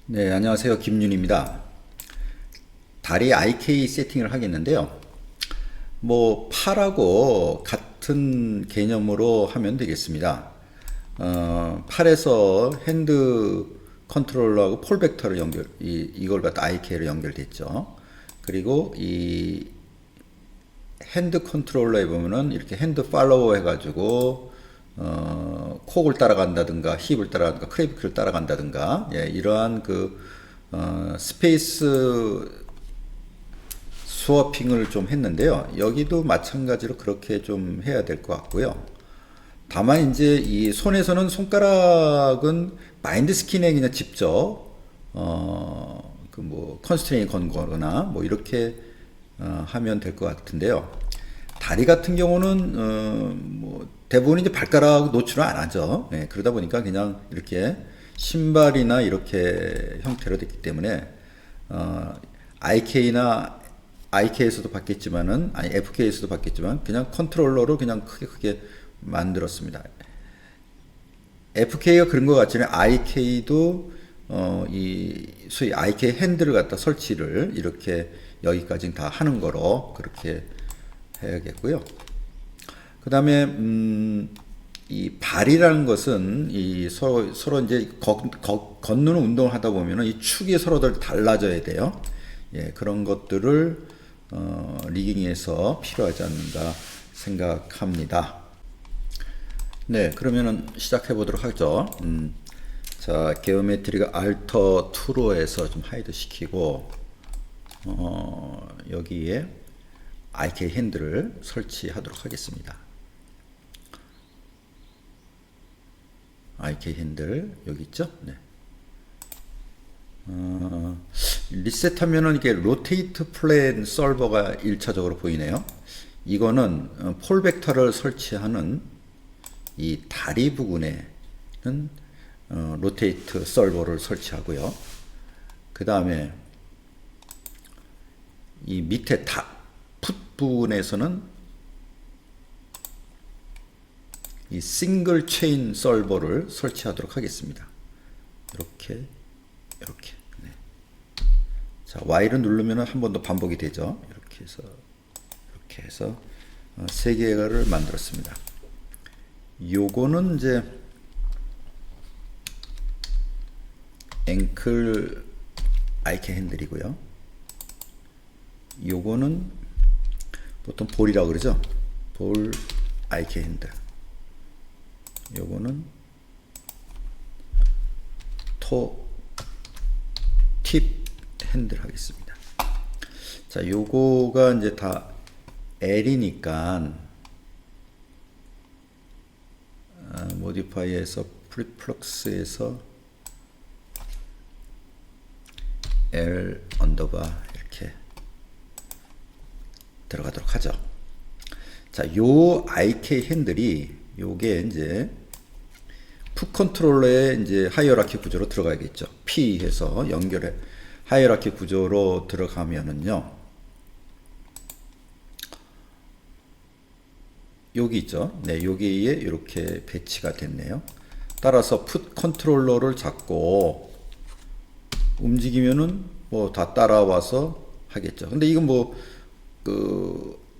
네, 안녕하세요. 김윤입니다. 다리 IK 세팅을 하겠는데요. 뭐 팔하고 같은 개념으로 하면 되겠습니다. 팔에서 핸드 컨트롤러하고 폴 벡터를 이걸 갖다 IK로 연결됐죠. 그리고 이 핸드 컨트롤러에 보면은 이렇게 핸드 팔로워 해가지고 콕을 따라간다든가 힙을 따라간다든가 크레비크를 따라간다든가 이러한 스페이스 스워핑을 좀 했는데요. 여기도 마찬가지로 그렇게 좀 해야 될 것 같고요. 다만 이제 이 손에서는 손가락은 마인드 스킨에 그냥 직접 그 뭐 컨스트레인 건 거나 뭐 이렇게 하면 될 것 같은데요. 다리 같은 경우는 뭐 대부분 이제 발가락 노출을 안 하죠. 네, 그러다 보니까 그냥 이렇게 신발이나 이렇게 형태로 됐기 때문에 IK에서도 받겠지만은 아니 FK에서도 받겠지만 그냥 컨트롤러로 그냥 크게 만들었습니다. FK가 그런 것 같지만 IK도 이 소위 IK 핸들을 갖다 설치를 이렇게 여기까지 다 하는 거로 그렇게 해야겠고요. 그 다음에 이 발이라는 것은 이 서로 이제 걷는 운동을 하다 보면은 이 축이 서로들 달라져야 돼요. 예, 그런 것들을 리깅에서 필요하지 않는가 생각합니다. 네, 그러면은 시작해 보도록 하죠. 자, 게오메트리가 알터 2로 해서 좀 하이드 시키고 여기에 IK 핸들을 설치하도록 하겠습니다. IK 핸들 여기 있죠? 네. 리셋하면은 이게 로테이트 플랜 솔버가 1차적으로 보이네요. 이거는 폴 벡터를 설치하는 이 다리 부분에는 로테이트 솔버를 설치하고요. 그 다음에 이 밑에 풋 부분에서는 이 싱글 체인 솔버를 설치하도록 하겠습니다. 이렇게 네. 자, Y를 누르면 한 번 더 반복이 되죠. 이렇게 해서 세 개를 만들었습니다. 요거는 이제 앵클 IK 핸들이고요. 요거는 보통 볼이라고 그러죠. 볼 IK 핸들. 요거는 팁 핸들 하겠습니다. 자, 요거가 이제 다 L이니까 모디파이에서 프리플럭스에서 L 언더바 이렇게 들어가도록 하죠. 자, 요 IK 핸들이 요게 이제 풋 컨트롤러의 이제 하이어라키 구조로 들어가야겠죠. P 해서 연결해 하이어라키 구조로 들어가면은요. 여기 있죠. 네, 여기에 이렇게 배치가 됐네요. 따라서 풋 컨트롤러를 잡고 움직이면은 뭐 다 따라와서 하겠죠. 근데 이건 뭐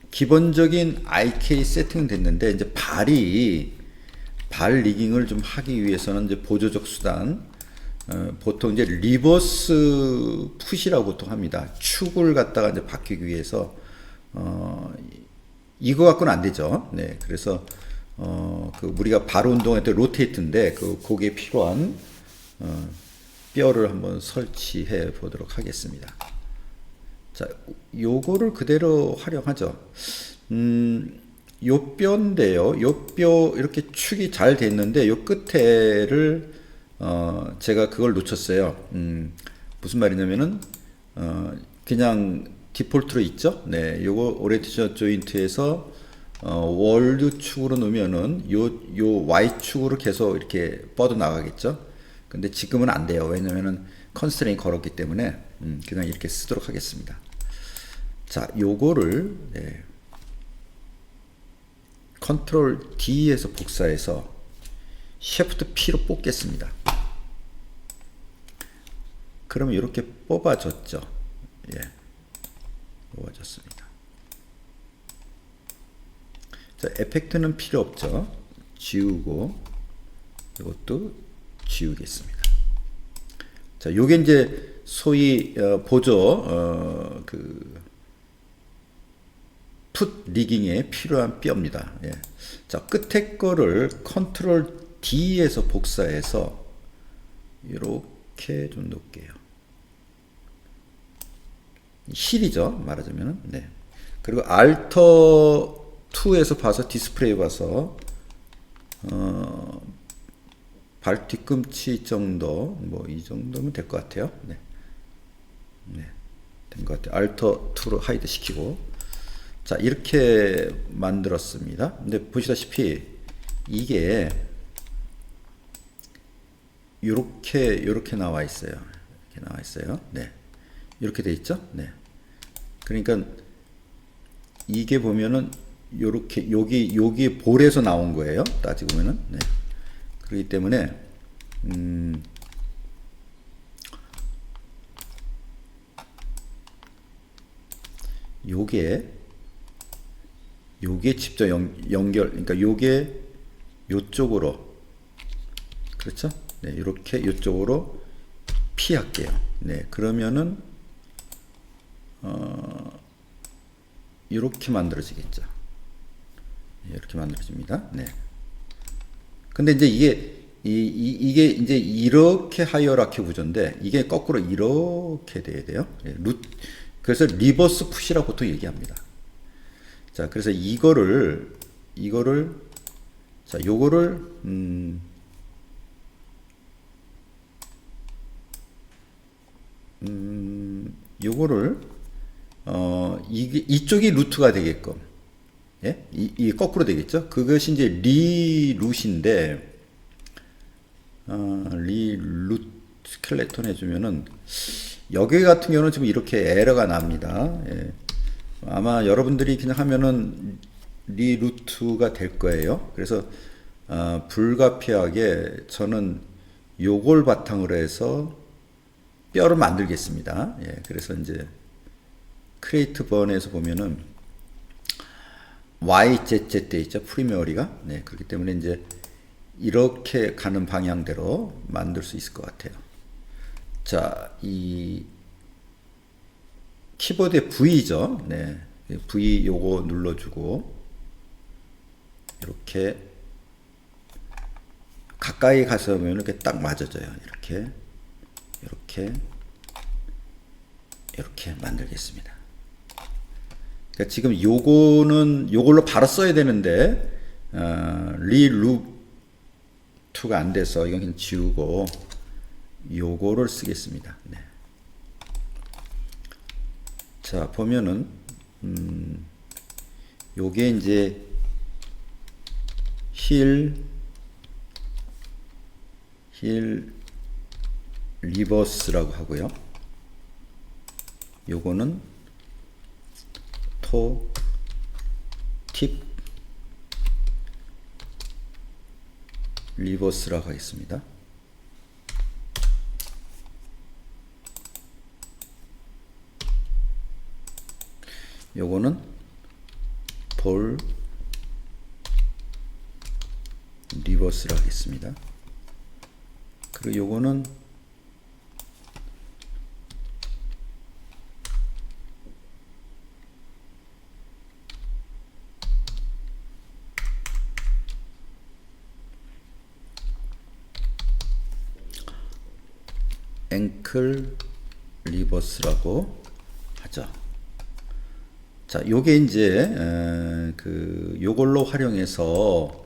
기본적인 IK 세팅 됐는데 이제 발 리깅을 좀 하기 위해서는 이제 보조적 수단 보통 이제 리버스 풋이라고 보통 합니다. 축을 갖다가 이제 바뀌기 위해서 이거 갖고는 안 되죠. 네, 그래서 우리가 발 운동할 때 로테이트인데 거기에 필요한 뼈를 한번 설치해 보도록 하겠습니다. 자, 요거를 그대로 활용하죠. 요 뼈인데요. 요 뼈 이렇게 축이 잘 됐는데 요 끝에를 제가 그걸 놓쳤어요. 무슨 말이냐면은 그냥 디폴트로 있죠. 네, 요거 오리엔테이션 조인트에서 월드 축으로 놓으면은 요 Y 축으로 계속 이렇게 뻗어 나가겠죠. 근데 지금은 안 돼요. 왜냐면은 컨스트레인 걸었기 때문에 그냥 이렇게 쓰도록 하겠습니다. 자, 요거를 컨트롤 D에서 복사해서 Shift P로 뽑겠습니다. 그러면 이렇게 뽑아줬죠. 예, 뽑아줬습니다. 자, 에펙트는 필요 없죠. 지우고 이것도 지우겠습니다. 자, 요게 이제 소위 보조 풋 리깅에 필요한 뼈입니다. 예. 자, 끝에 거를 컨트롤 D에서 복사해서 이렇게 좀 놓을게요. 힐이죠, 말하자면은. 네. 그리고 알터 2에서 봐서 디스플레이 봐서 발 뒤꿈치 정도, 뭐 이 정도면 될 것 같아요. 네. 네. 된 것 같아요. 알터 2로 하이드 시키고. 자, 이렇게 만들었습니다. 근데 보시다시피 이게 요렇게 나와 있어요. 이렇게 나와 있어요. 네. 이렇게 돼 있죠? 네. 그러니까 이게 보면은 요렇게 여기 볼에서 나온 거예요. 따지고 보면은. 네. 그렇기 때문에 요게 직접 연결, 그러니까 요게 요쪽으로, 그렇죠? 네, 이렇게 요쪽으로 피할게요. 네, 그러면은 이렇게 만들어지겠죠. 이렇게 만들어집니다. 네. 근데 이제 이게 이제 이렇게 하이어라키 구조인데 이게 거꾸로 이렇게 돼야 돼요. 예, 그래서 리버스 푸시라고 보통 얘기합니다. 자, 그래서 이거를 자, 요거를 요거를 이쪽이 루트가 되게끔, 예? 이 거꾸로 되겠죠? 그것이 이제 리룻인데 리룻 스켈레톤 해주면은 여기 같은 경우는 지금 이렇게 에러가 납니다. 예. 아마 여러분들이 그냥 하면은 리루트가 될 거예요. 그래서 불가피하게 저는 요걸 바탕으로 해서 뼈를 만들겠습니다. 예, 그래서 이제 크리에이트 번에서 보면은 YZZ 돼 있죠. 프리미어리가. 네, 그렇기 때문에 이제 이렇게 가는 방향대로 만들 수 있을 것 같아요. 자, 이 키보드의 V죠. 네, V 요거 눌러주고 이렇게 가까이 가서 보면 이렇게 딱 맞아져요. 이렇게 만들겠습니다. 그러니까 지금 요걸로 바로 써야 되는데 리루트가 안 돼서 이건 그냥 지우고 요거를 쓰겠습니다. 네. 자, 보면은 요게 이제 힐 리버스라고 하고요. 요거는 팁 리버스라고 하겠습니다. 요거는 볼 리버스라고 하겠습니다. 그리고 요거는 앵클 리버스라고 하죠. 자, 요게 이제 요걸로 활용해서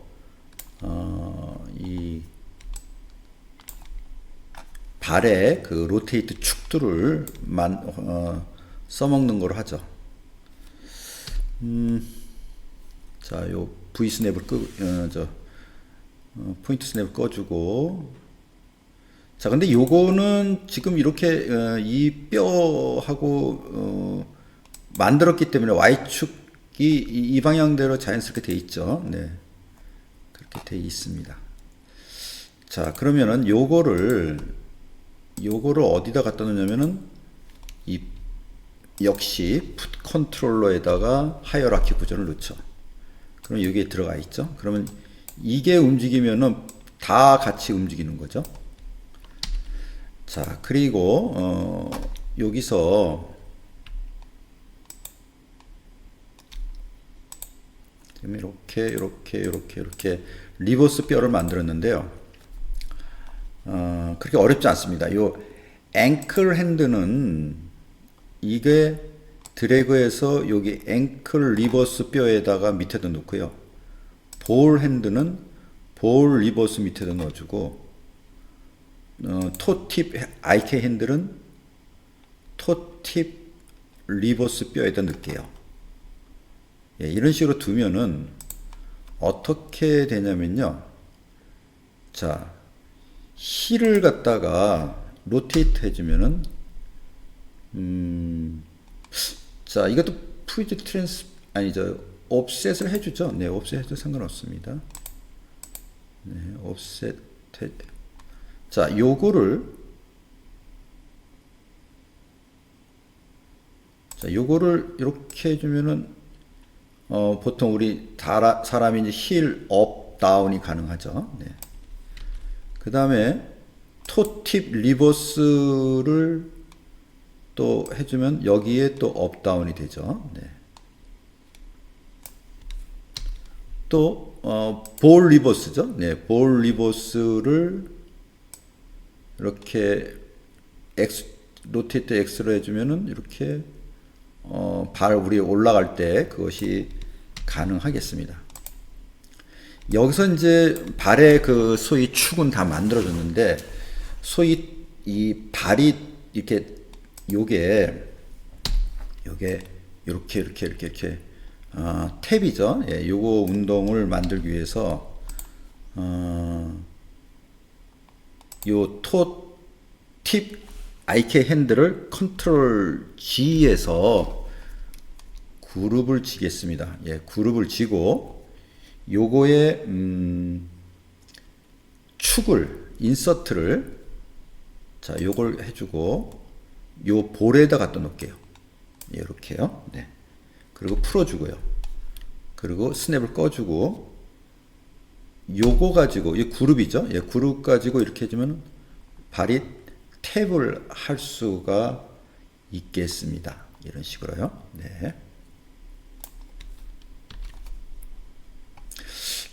이 발의 그 로테이트 축들을 써먹는 걸로 하죠. 자, 요 V 스냅을 포인트 스냅을 꺼주고. 자, 근데 요거는 지금 이렇게 이 뼈하고 만들었기 때문에 Y축이 이 방향대로 자연스럽게 돼 있죠. 네, 그렇게 돼 있습니다. 자, 그러면은 요거를 요거를 어디다 갖다 놓냐면은 이 역시 풋 컨트롤러에다가 하이어라키 구조를 넣죠. 그럼 여기에 들어가 있죠. 그러면 이게 움직이면은 다 같이 움직이는 거죠. 자, 그리고 여기서 이렇게 리버스 뼈를 만들었는데요. 그렇게 어렵지 않습니다. 요 앵클 핸드는 이게 드래그해서 여기 앵클 리버스 뼈에다가 밑에다 놓고요. 볼 핸드는 볼 리버스 밑에다 넣어주고, 토팁 IK 핸들은 토팁 리버스 뼈에다 넣을게요. 예, 이런 식으로 두면은 어떻게 되냐면요. 자, 힐을 갖다가 로테이트 해주면은, 자, 이것도 푸이즈 트랜스, 아니죠. 옵셋을 해주죠. 네, 옵셋 해도 상관없습니다. 네, 옵셋 해. 자, 요거를 이렇게 해주면은, 보통 우리 사람이 이제 힐, 업, 다운이 가능하죠. 네. 그 다음에 토팁 리버스를 또 해주면 여기에 또 업, 다운이 되죠. 네. 또, 볼 리버스죠. 네, 볼 리버스를 이렇게 로테이트 X로 해주면은 이렇게, 발 우리 올라갈 때 그것이 가능하겠습니다. 여기서 이제 발의 그 소위 축은 다 만들어졌는데, 소위 이 발이 이렇게 요게 이렇게 탭이죠. 예, 요거 운동을 만들기 위해서 요 팁 IK 핸들을 컨트롤 G에서 그룹을 지겠습니다. 예, 그룹을 지고 요거에 축을 인서트를 자, 요걸 해주고 요 볼에다 갖다 놓을게요. 이렇게요. 네. 그리고 풀어주고요. 그리고 스냅을 꺼주고 요거 가지고 이 그룹이죠. 예, 그룹 가지고 이렇게 해주면 발이 탭을 할 수가 있겠습니다. 이런 식으로요. 네.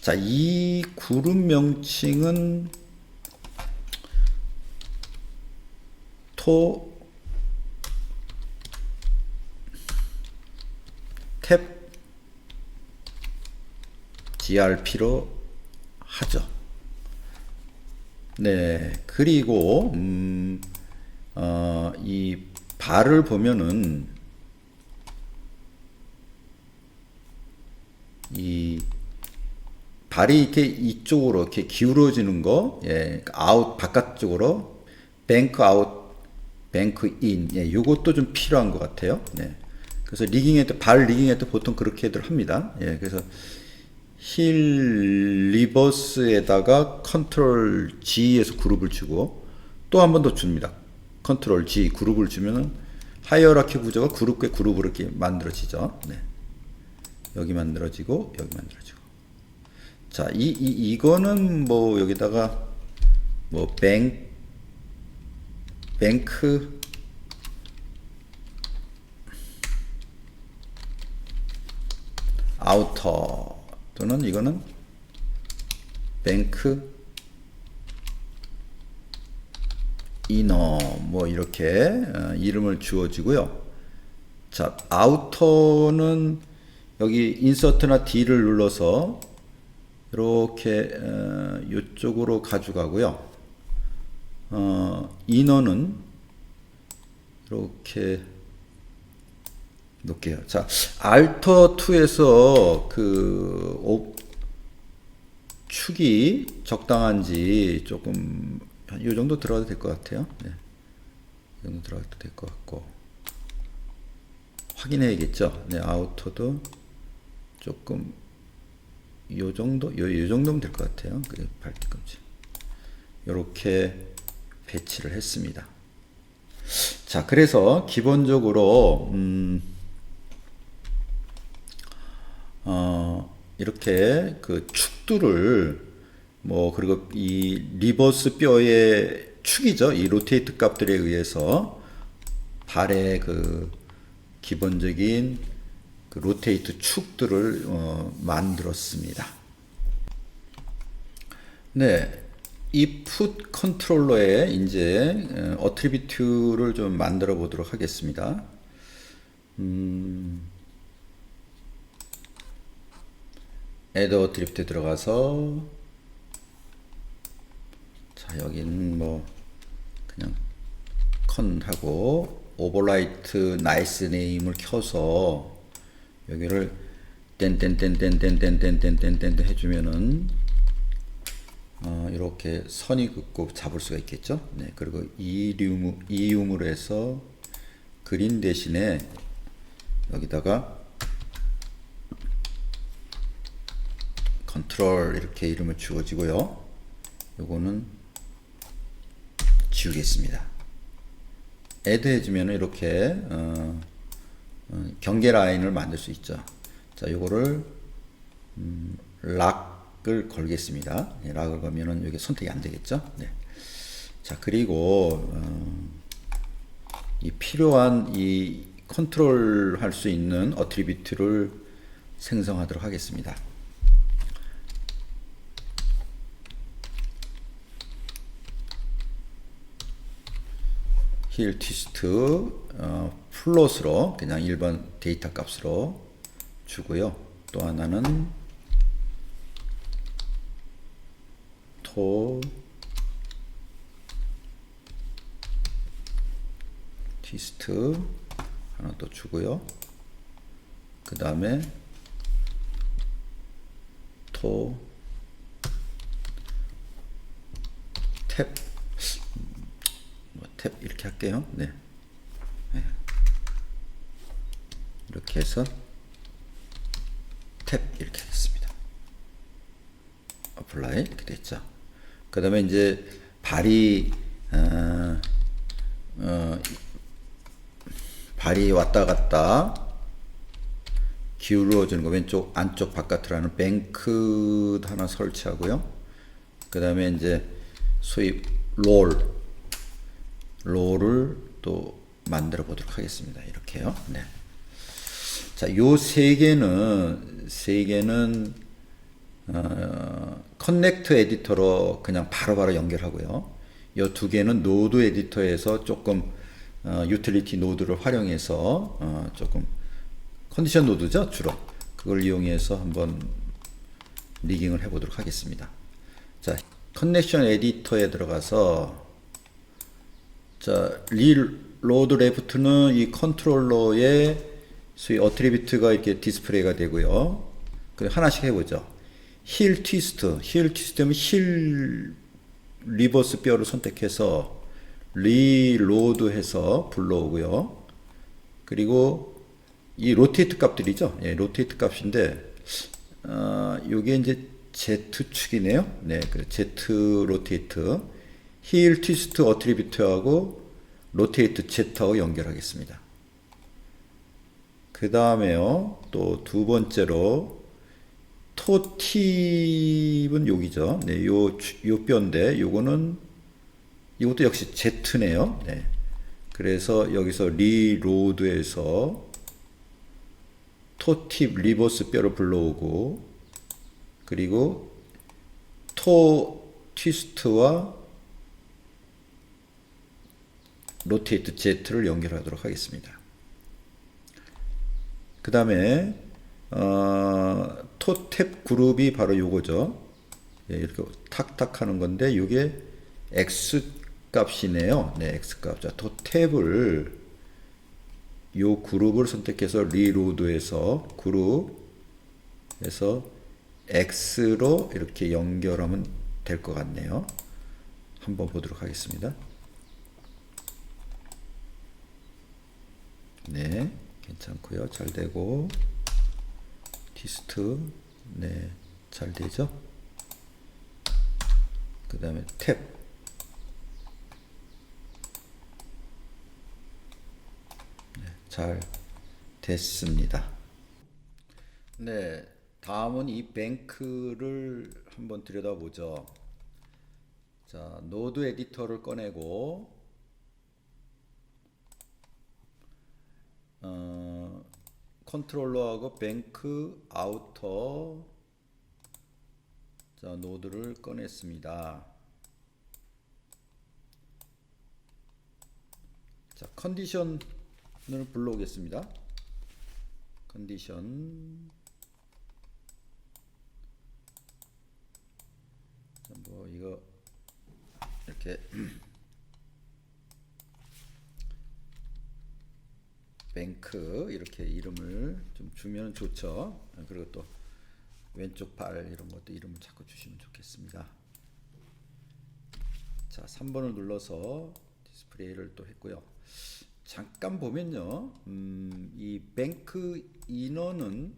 자, 이 그룹 명칭은 탭 GRP로 하죠. 네, 그리고 이 발을 보면은 이 발이 이렇게 이쪽으로 이렇게 기울어지는 거, 예, 아웃 바깥쪽으로 뱅크 아웃, 뱅크 인, 예, 요것도 좀 필요한 것 같아요. 네. 그래서 리깅에 때 발 리깅에 때 보통 그렇게들 합니다. 예, 그래서 힐 리버스에다가 컨트롤 G에서 그룹을 주고 또 한 번 더 줍니다. 컨트롤 G 그룹을 주면은 하이어라키 구조가 그룹과 그룹으로 이렇게 만들어지죠. 네. 여기 만들어지고 여기 만들어지고. 자, 이거는 뭐 여기다가 뭐 뱅크 아우터 또는 이거는 뱅크 이너 뭐 이렇게 이름을 주어지고요. 자, 아우터는 여기 인서트나 D를 눌러서 이렇게 이쪽으로 가져가고요. 이너는 이렇게 놓을게요. 자, 알터 2에서 그 축이 적당한지 조금 한 이 정도 들어가도 될 것 같아요. 네. 이 정도 들어가도 될 것 같고 확인해야겠죠. 네, 아우터도 조금 요 정도, 요 정도면 될 것 같아요. 그 발뒤꿈치. 요렇게 배치를 했습니다. 자, 그래서 기본적으로 이렇게 그 축들을 뭐 그리고 이 리버스 뼈의 축이죠. 이 로테이트 값들에 의해서 발의 그 기본적인 그 로테이트 축들을 만들었습니다. 네, 이 풋 컨트롤러에 이제 어트리뷰트를 좀 만들어 보도록 하겠습니다. 애드 어트리뷰트 들어가서 자, 여기는 뭐 그냥 컨하고 오버라이트 나이스 네임을 켜서 여기를 땡땡땡땡땡땡땡땡땡 해주면은 이렇게 선이 긋고 잡을 수가 있겠죠. 네, 그리고 이음으로 해서 그린 대신에 여기다가 컨트롤 이렇게 이름을 주어지고요. 요거는 지우겠습니다. 애드 해주면 이렇게 경계 라인을 만들 수 있죠. 자, 요거를 락을 걸겠습니다. 네, 락을 걸면은 여기 선택이 안 되겠죠. 네. 자, 그리고 이 필요한 이 컨트롤 할 수 있는 어트리뷰트를 생성하도록 하겠습니다. 힐 트위스트 플롯으로 그냥 일반 데이터 값으로 주고요. 또 하나는 토 트위스트 하나 또 주고요. 그 다음에 토 탭 탭 이렇게 할게요. 네. 네. 이렇게 해서 탭 이렇게 하겠습니다. 어플라이 이렇게 됐죠. 그 다음에 이제 발이 발이 왔다 갔다 기울어지는 거 왼쪽 안쪽 바깥으로 하는 뱅크 하나 설치하고요. 그 다음에 이제 소위 롤을 또 만들어 보도록 하겠습니다. 이렇게요. 네. 자, 요 세 개는 커넥터 에디터로 그냥 바로바로 연결하고요. 요 두 개는 노드 에디터에서 조금 유틸리티 노드를 활용해서 조금 컨디션 노드죠, 주로. 그걸 이용해서 한번 리깅을 해 보도록 하겠습니다. 자, 커넥션 에디터에 들어가서 자, 리로드 레프트는 이 컨트롤러의 소위 어트리뷰트가 이렇게 디스플레이가 되고요. 그리고 하나씩 해보죠. 힐 트위스트 하면 힐 리버스 뼈를 선택해서 리로드 해서 불러오고요. 그리고 이 로테이트 값들이죠. 예, 로테이트 값인데, 요게 이제 Z축이네요. 네, 그 Z 로테이트. 힐 트위스트 어트리뷰트하고 로테이트 Z하고 연결하겠습니다. 그 다음에요, 또 두 번째로, 토팁은 여기죠. 네, 요 뼈인데, 이것도 역시 Z네요. 네. 그래서 여기서 리로드에서 토팁 리버스 뼈를 불러오고, 그리고 토 트위스트와 로테이트 Z를 연결하도록 하겠습니다. 그 다음에 토탭 그룹이 바로 요거죠. 예, 이렇게 탁탁 하는 건데 요게 X 값이네요. 네, X 값. 자, 토탭을 요 그룹을 선택해서 리로드에서 그룹에서 X로 이렇게 연결하면 될 것 같네요. 한번 보도록 하겠습니다. 네, 괜찮고요. 잘 되고 디스트 네, 잘 되죠. 그 다음에 탭 잘 됐습니다. 네, 다음은 이 뱅크를 한번 들여다보죠. 자, 노드 에디터를 꺼내고 컨트롤러하고 뱅크 아우터 자, 노드를 꺼냈습니다. 자, 컨디션을 불러오겠습니다. 컨디션 자, 뭐 이거 이렇게 뱅크 이렇게 이름을 좀 주면 좋죠. 그리고 또 왼쪽 발 이런 것도 이름을 자꾸 주시면 좋겠습니다. 자, 3번을 눌러서 디스플레이를 또 했고요. 잠깐 보면요, 이 뱅크 인어는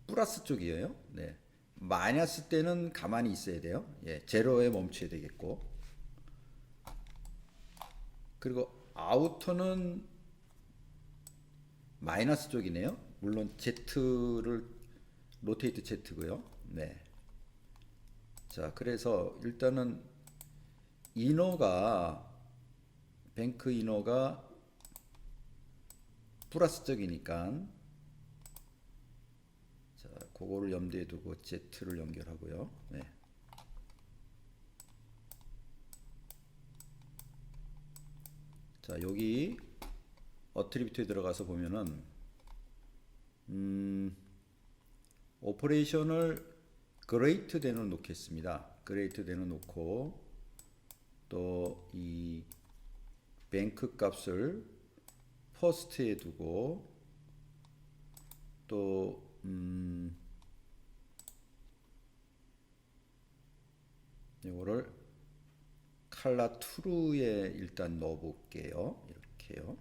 플러스 쪽이에요. 네, 마이너스 때는 가만히 있어야 돼요. 예, 제로에 멈춰야 되겠고, 그리고 아우터는 마이너스 쪽이네요. 물론 Z를 로테이트 Z고요. 네. 자, 그래서 일단은 이너가 뱅크 이너가 플러스 쪽이니까 자, 그거를 염두에 두고 Z를 연결하고요. 네. 자, 여기 어트리뷰트에 들어가서 보면은 오퍼레이션을 그레이트 대는 놓겠습니다. 그레이트 대는 놓고 또 이 뱅크 값을 퍼스트에 두고 또 이거를 칼라 true에 일단 넣어 볼게요. 이렇게요.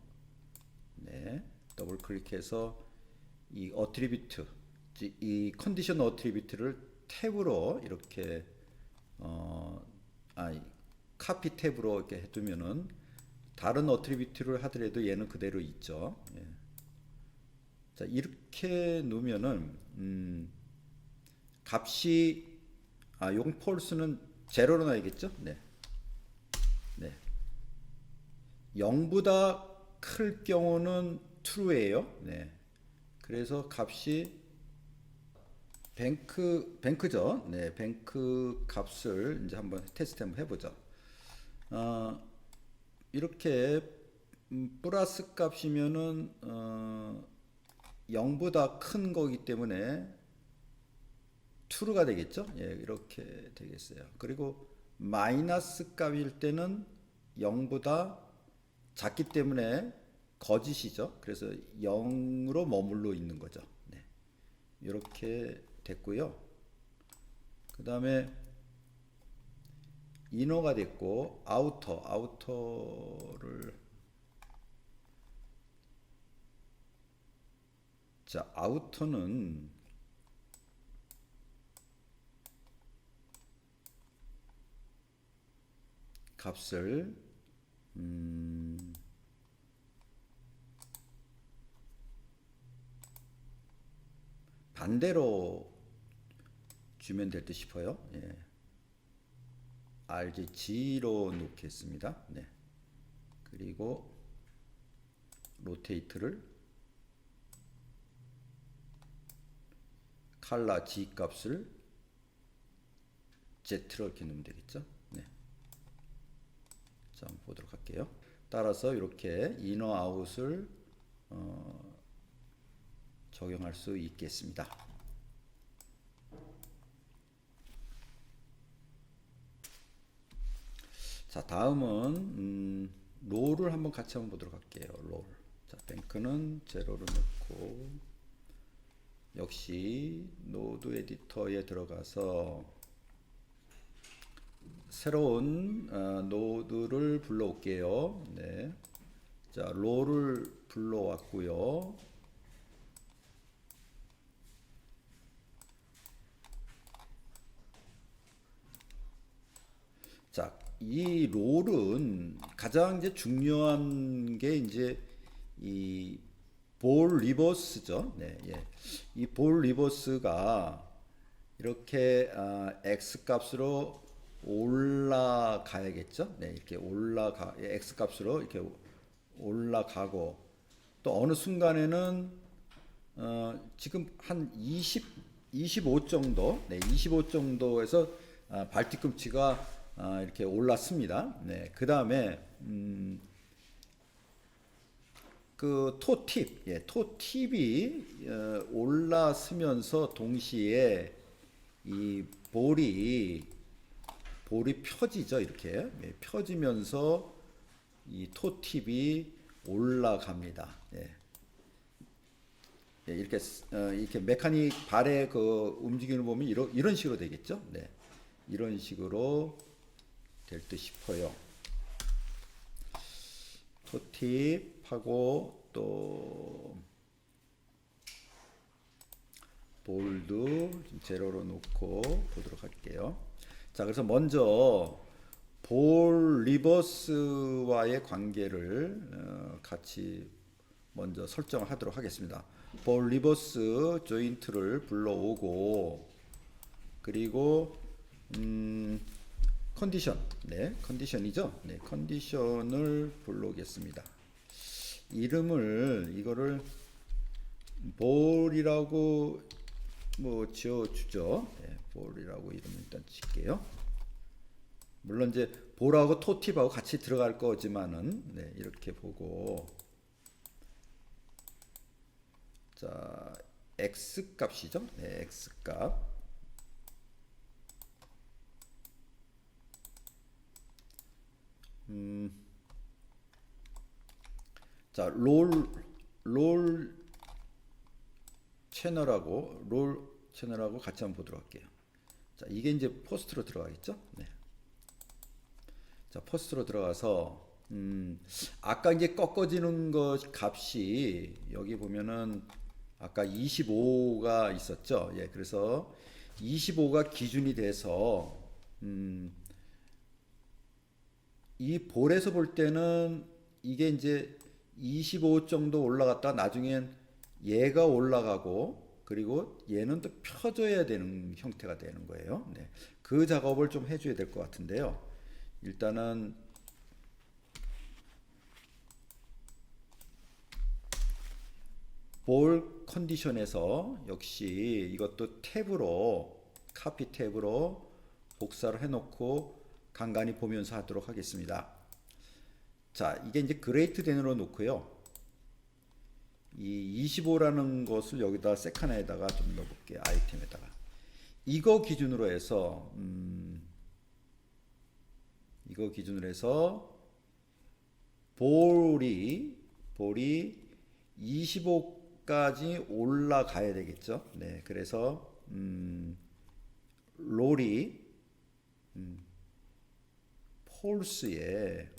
네, 더블 클릭해서 이 어트리뷰트, 이 컨디션 어트리뷰트를 탭으로 이렇게 카피 탭으로 이렇게 해두면은 다른 어트리뷰트를 하더라도 얘는 그대로 있죠. 예. 자, 이렇게 놓으면은 값이 용 폴스는 제로로 놔야겠죠? 네, 네. 0보다 클 경우는 true예요. 네. 그래서 값이 뱅크죠. 네, 뱅크 값을 이제 한번 테스트 한번 해보죠. 이렇게 플러스 값이면은 0보다 큰 거기 때문에 true가 되겠죠. 예, 이렇게 되겠어요. 그리고 마이너스 값일 때는 0보다 작기 때문에 거짓이죠. 그래서 0으로 머물러 있는 거죠. 네. 이렇게 됐고요. 그 다음에 이너가 됐고 아우터를 자, 아우터는 값을 반대로 주면 될 듯 싶어요. 예. RGG로 놓겠습니다. 네. 그리고 로테이트를 칼라 G 값을 Z로 이렇게 넣으면 되겠죠. 네. 자, 한번 보도록 할게요. 따라서 이렇게 이너 아웃을 적용할 수 있겠습니다. 자, 다음은 롤을 한번 같이 한번 보도록 할게요. 롤. 자, 뱅크는 제로를 넣고 역시 노드 에디터에 들어가서 새로운 노드를 불러올게요. 네. 자, 롤을 불러왔고요. 자, 이 롤은 가장 이제 중요한 게 이제 이 볼 리버스죠. 네, 예. 이 볼 리버스가 이렇게 x 값으로 올라가야겠죠. 네, 이렇게 x 값으로 이렇게 올라가고 또 어느 순간에는 지금 한 25 정도, 네, 25 정도에서 발뒤꿈치가 이렇게 올랐습니다. 네, 그 다음에 그 토팁, 예, 토팁이 올라서면서 동시에 이 볼이 펴지죠. 이렇게 예, 펴지면서 이 토팁이 올라갑니다. 예. 예, 이렇게 메카닉 발의 그 움직임을 보면 이런 식으로 되겠죠. 네, 이런 식으로 될 듯 싶어요. 토팁하고 또 볼도 제로로 놓고 보도록 할게요. 자, 그래서 먼저 볼 리버스와의 관계를 같이 먼저 설정을 하도록 하겠습니다. 볼 리버스 조인트를 불러오고 그리고 컨디션, 네, 컨디션이죠. 네, 컨디션을 불러오겠습니다. 이거를 볼이라고 뭐 지어주죠. 네, 볼이라고 이름을 일단 칠게요. 물론 이제 볼하고 토팁하고 같이 들어갈 거지만은 네, 이렇게 보고 자 x 값이죠. 네, x 값. 자, 롤 채널하고 같이 한번 보도록 할게요. 자, 이게 이제 포스트로 들어가겠죠? 네. 자, 포스트로 들어가서 아까 이제 꺾어지는 것 값이 여기 보면은 아까 25가 있었죠? 예, 그래서 25가 기준이 돼서 이 볼에서 볼 때는 이게 이제 25 정도 올라갔다 나중엔 얘가 올라가고 그리고 얘는 또 펴져야 되는 형태가 되는 거예요. 네. 그 작업을 좀 해줘야 될 것 같은데요. 일단은 볼 컨디션에서 역시 이것도 탭으로 카피 탭으로 복사를 해놓고 간간히 보면서 하도록 하겠습니다. 자, 이게 이제 그레이트 덴으로 놓고요. 이 25라는 것을 여기다 세카나에다가 좀 넣어볼게요. 아이템에다가. 이거 기준으로 해서 볼이 25까지 올라가야 되겠죠. 네, 그래서 롤이 폴스에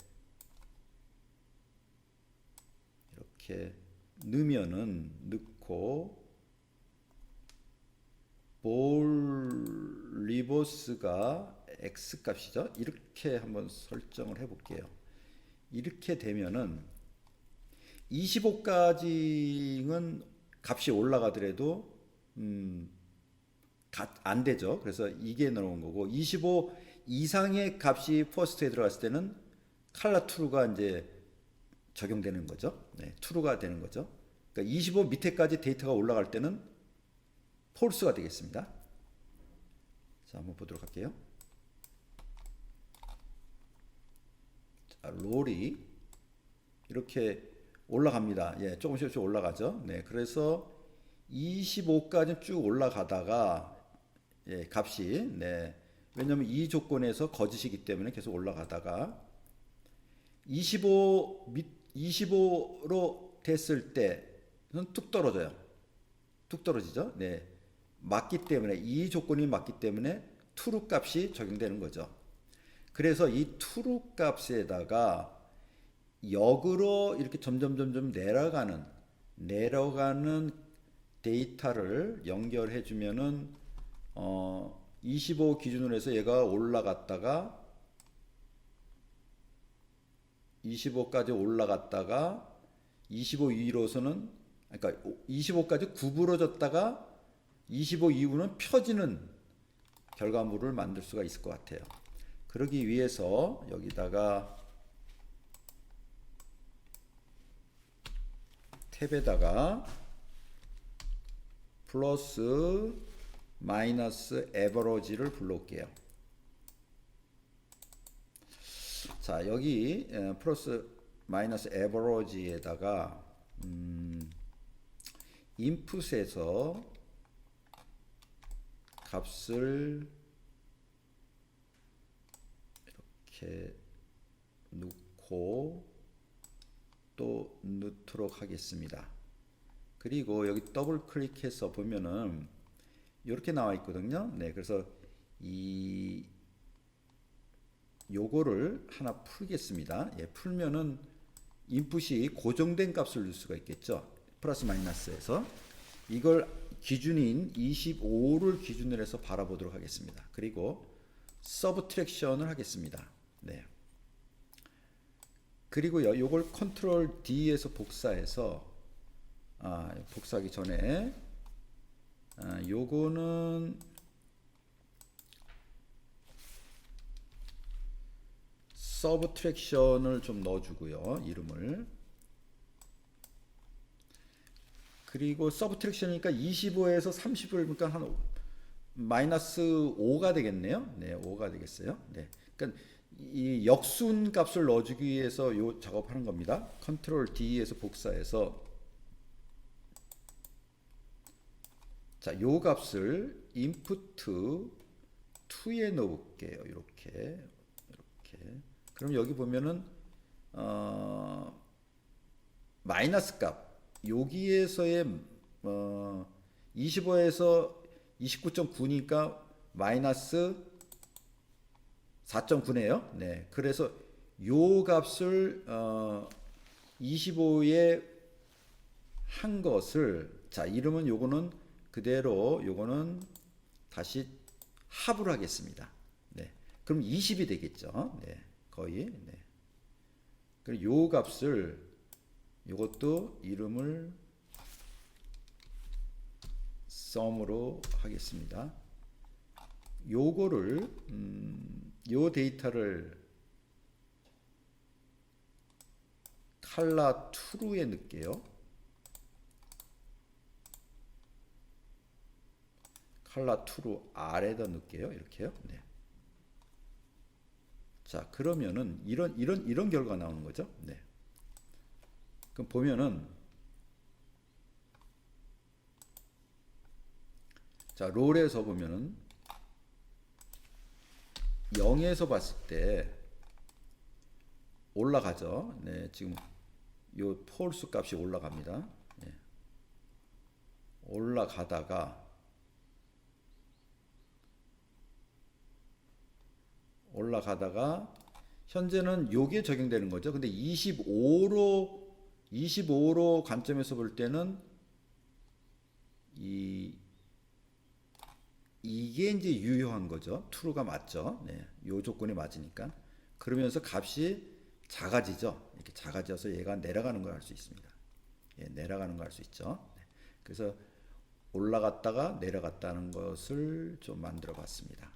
이렇게 넣고 볼 리버스가 x 값이죠. 이렇게 한번 설정을 해볼게요. 이렇게 되면은 25까지는 값이 올라가더라도 안 되죠. 그래서 이게 나온 거고 25 이상의 값이 퍼스트에 들어갔을 때는 칼라 트루가 이제 적용되는 거죠. 네, 트루가 되는 거죠. 그러니까 25 밑에까지 데이터가 올라갈 때는 폴스가 되겠습니다. 자, 한번 보도록 할게요. 자, 롤이 이렇게 올라갑니다. 예, 조금씩 올라가죠. 네, 그래서 25까지 쭉 올라가다가 예, 값이 네, 왜냐하면 이 조건에서 거짓이기 때문에 계속 올라가다가 25로 됐을 때는 뚝 떨어져요. 뚝 떨어지죠. 네, 맞기 때문에 이 조건이 맞기 때문에 트루 값이 적용되는 거죠. 그래서 이 트루 값에다가 역으로 이렇게 점점 내려가는 데이터를 연결해 주면은 25 기준으로 해서 얘가 올라갔다가 25까지 올라갔다가 25 이후로서는 그러니까 25까지 구부러졌다가 25 이후는 펴지는 결과물을 만들 수가 있을 것 같아요. 그러기 위해서 여기다가 탭에다가 플러스 마이너스 에버러지를 불러올게요. 자, 여기 플러스 마이너스 에버러지에다가 인풋에서 값을 이렇게 넣고 또 넣도록 하겠습니다. 그리고 여기 더블 클릭해서 보면은 이렇게 나와 있거든요. 네, 그래서 요거를 하나 풀겠습니다. 예, 풀면은 인풋이 고정된 값을 넣을 수가 있겠죠. 플러스 마이너스에서 이걸 기준인 25를 기준으로 해서 바라보도록 하겠습니다. 그리고 서브트랙션을 하겠습니다. 네. 그리고요, 요걸 컨트롤 D에서 복사해서 복사하기 전에 요거는 서브트랙션을 좀 넣어주고요, 이름을. 그리고 서브트랙션이니까 25에서 30을 그러니까 한 마이너스 5가 되겠네요. 네, 5가 되겠어요. 네. 그러니까 이 역순 값을 넣어주기 위해서 요 작업하는 겁니다. 컨트롤 D에서 복사해서 자, 요 값을 input 2에 넣을게요. 이렇게. 그럼 여기 보면은 마이너스 값 여기에서의 25에서 29.9니까 마이너스 4.9네요. 네. 그래서 요 값을 25에 한 것을 자, 이름은 요거는 그대로 요거는 다시 합을 하겠습니다. 네. 그럼 20이 되겠죠. 네. 거의. 네. 그리고 요 값을 요것도 이름을 sum으로 하겠습니다. 요거를 요 데이터를 컬러 2에 넣을게요. 컬러 2로 아래다 넣을게요. 이렇게요. 네. 자, 그러면은 이런 결과가 나오는 거죠. 네. 그럼 보면은 자, 롤에서 보면은 0에서 봤을 때 올라가죠. 네, 지금 요 폴스 값이 올라갑니다. 네. 올라가다가 현재는 요게 적용되는 거죠. 근데 25로 관점에서 볼 때는 이게 이제 유효한 거죠. true가 맞죠. 네. 요 조건이 맞으니까. 그러면서 값이 작아지죠. 이렇게 작아져서 얘가 내려가는 걸 할 수 있습니다. 예, 내려가는 걸 할 수 있죠. 네. 그래서 올라갔다가 내려갔다는 것을 좀 만들어 봤습니다.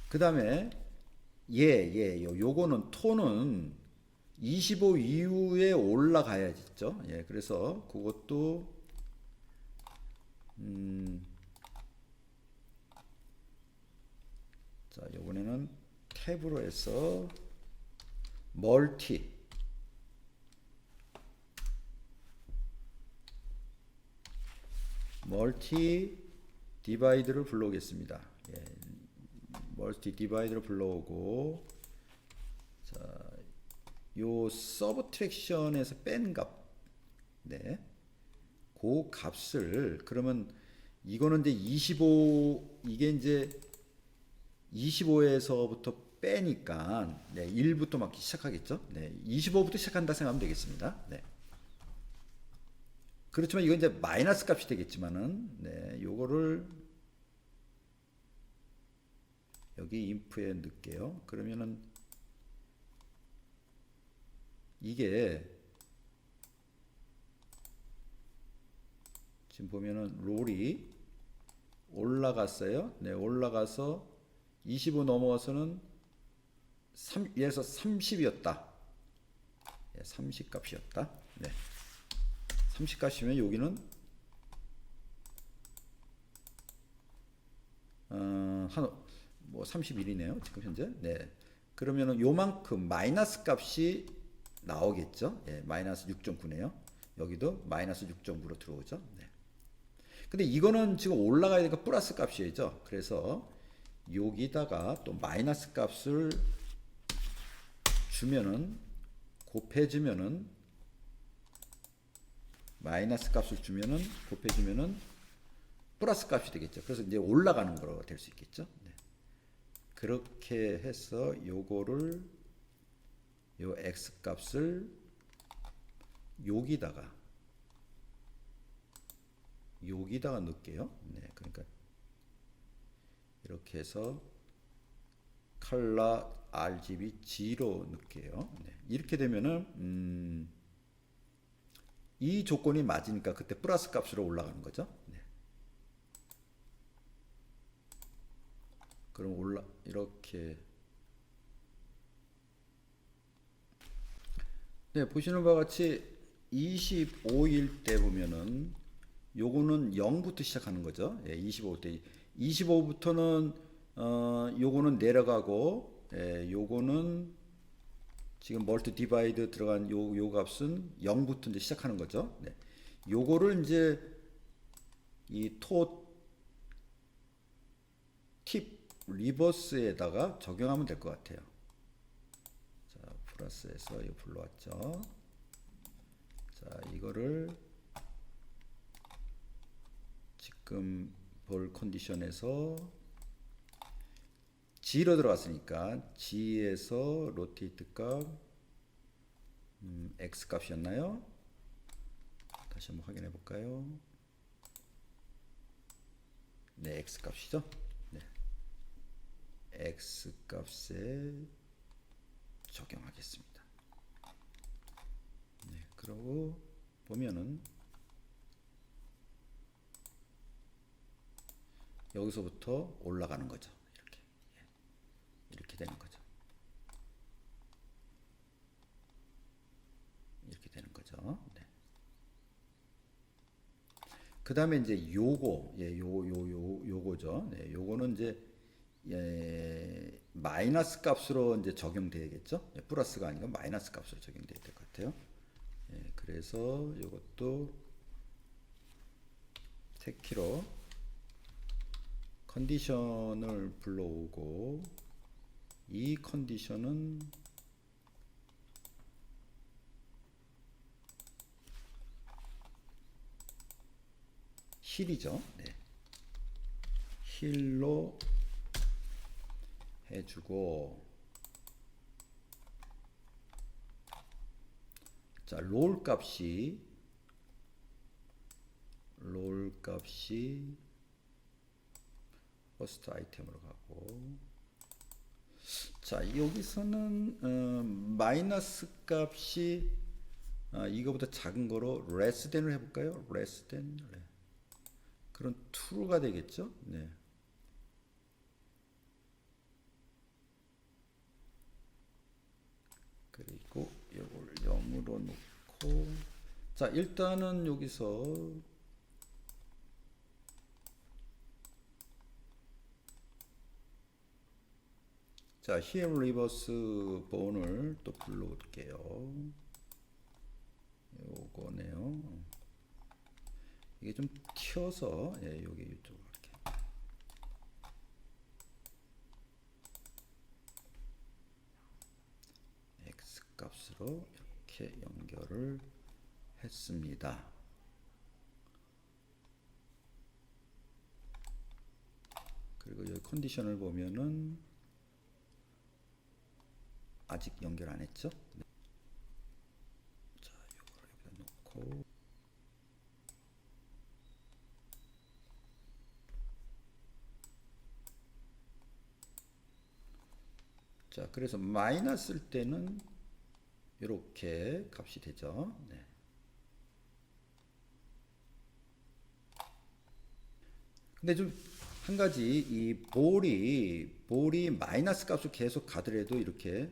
그 다음에 요거는 톤은 25 이후에 올라가야겠죠. 예, 그래서 그것도 자, 요번에는 탭으로 해서 멀티 디바이드를 불러오겠습니다. 예, 멀티 디바이드를 불러오고 자, 요 서브트랙션에서 뺀 값, 네, 그 값을 그러면 이거는 이제 25 이게 이제 25에서부터 빼니까 네, 1부터 막 시작하겠죠. 네, 25부터 시작한다 생각하면 되겠습니다. 네. 그렇지만 이건 이제 마이너스 값이 되겠지만은 네, 요거를 여기 inf에 넣을게요. 그러면은 이게 지금 보면은 롤이 올라갔어요. 네, 올라가서 25 넘어가서는 예를 들어서 30이었다. 30 값이었다. 네. 30 값이면 여기는 뭐 31이네요. 지금 현재. 네. 그러면은 요만큼 마이너스 값이 나오겠죠. 예, 마이너스 6.9네요. 여기도 마이너스 6.9로 들어오죠. 네. 근데 이거는 지금 올라가야 되니까 플러스 값이죠. 그래서 여기다가 또 마이너스 값을 주면은 곱해주면은 마이너스 값을 주면은 곱해주면은 플러스 값이 되겠죠. 그래서 이제 올라가는 거로 될 수 있겠죠. 네. 그렇게 해서 요거를 요 x 값을 여기다가 넣을게요. 네, 그러니까 이렇게 해서 컬러 RGB G로 넣을게요. 네, 이렇게 되면은 이 조건이 맞으니까 그때 플러스 값으로 올라가는 거죠. 네. 그럼 이렇게 네, 보시는 바와 같이 25일 때 보면은 요거는 0부터 시작하는 거죠. 예, 25 때 25부터는 요거는 내려가고 요거는 지금 멀티 디바이드 들어간 요 값은 0부터 이제 시작하는 거죠. 네. 요거를 이제 이 팁 리버스에다가 적용하면 될 것 같아요. 자, 플러스에서 이거 불러왔죠. 자, 이거를 지금 볼 컨디션에서 G로 들어갔으니까 G에서 로테이트 값 X 값이었나요? 다시 한번 확인해 볼까요? 네, X 값이죠. 네. X 값에 적용하겠습니다. 네, 그러고 보면은 여기서부터 올라가는 거죠. 이렇게. 예. 이렇게 되는 거죠. 이렇게 되는 거죠. 네. 그 다음에 이제 요거, 예, 요거죠. 네, 요거는 이제, 예, 마이너스 값으로 이제 적용되겠죠. 예, 플러스가 아니고 마이너스 값으로 적용돼야 될 것 같아요. 예, 그래서 요것도 테키로 컨디션을 불러오고, 이 컨디션은 힐이죠. 네. 힐로 해주고, 자, 롤 값이 퍼스트 아이템으로 가고, 자, 여기서는 마이너스 값이 이거보다 작은 거로 less than을 해볼까요? less than. 네. 그럼 true가 되겠죠? 네. 그리고 이걸 0으로 놓고, 자, 일단은 여기서 자, here reverse bone을 또 불러올게요. 요거네요. 이게 좀 튀어서, 예, 여기 이쪽으로 이렇게. X 값으로 이렇게 연결을 했습니다. 그리고 여기 컨디션을 보면은 아직 연결 안 했죠? 네. 자, 이거를 여기다 놓고, 자, 그래서 마이너스일 때는 이렇게 값이 되죠. 네. 근데 좀 한 가지 이 볼이 마이너스 값을 계속 가더라도 이렇게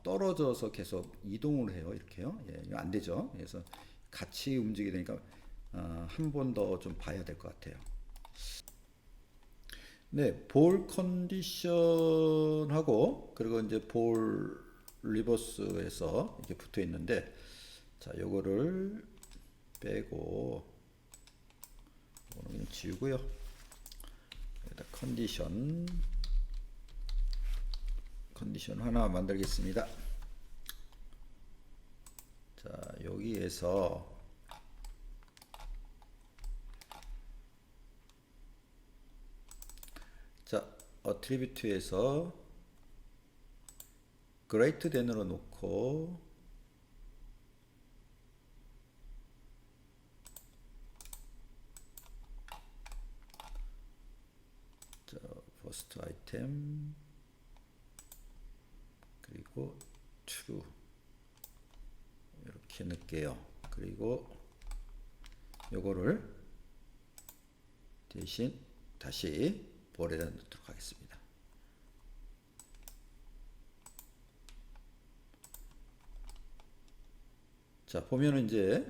떨어져서 계속 이동을 해요. 이렇게요. 예, 이거 안 되죠. 그래서 같이 움직이게 되니까 한 번 더 좀 봐야 될 것 같아요. 네, 볼 컨디션하고 그리고 이제 볼 리버스에서 이렇게 붙어 있는데 자, 요거를 빼고 이거는 그냥 지우고요. 여기다 컨디션 하나 만들겠습니다. 자, 여기에서 자, 어트리뷰트에서 greater than으로 놓고 자, first item 그리고 true 이렇게 넣을게요. 그리고 요거를 대신 다시 볼에다 넣도록 하겠습니다. 자, 보면은 이제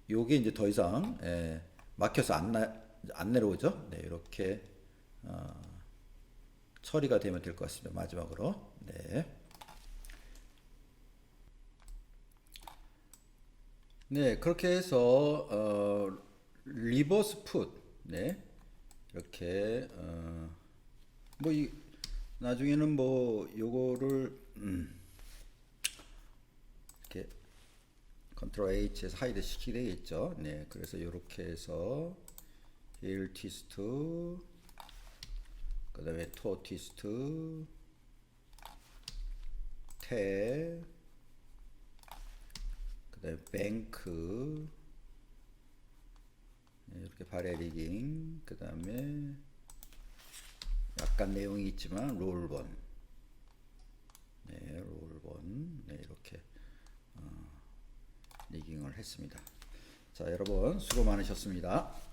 요게 이제 더 이상 막혀서 안 내려오죠. 네, 이렇게 처리가 되면 될 것 같습니다. 마지막으로. 네. 네, 그렇게 해서 리버스 풋, 네, 이렇게 뭐 이 나중에는 뭐 요거를 이렇게 컨트롤 H에서 하이드 시키게 되겠죠. 네, 그래서 이렇게 해서 힐 트위스트, 그 다음에 토 트위스트, 탭, 그 다음에 뱅크, 네, 이렇게 바레 리깅, 그 다음에 약간 내용이 있지만 롤본, 네, 롤본, 네, 이렇게 리깅을 했습니다. 자, 여러분 수고 많으셨습니다.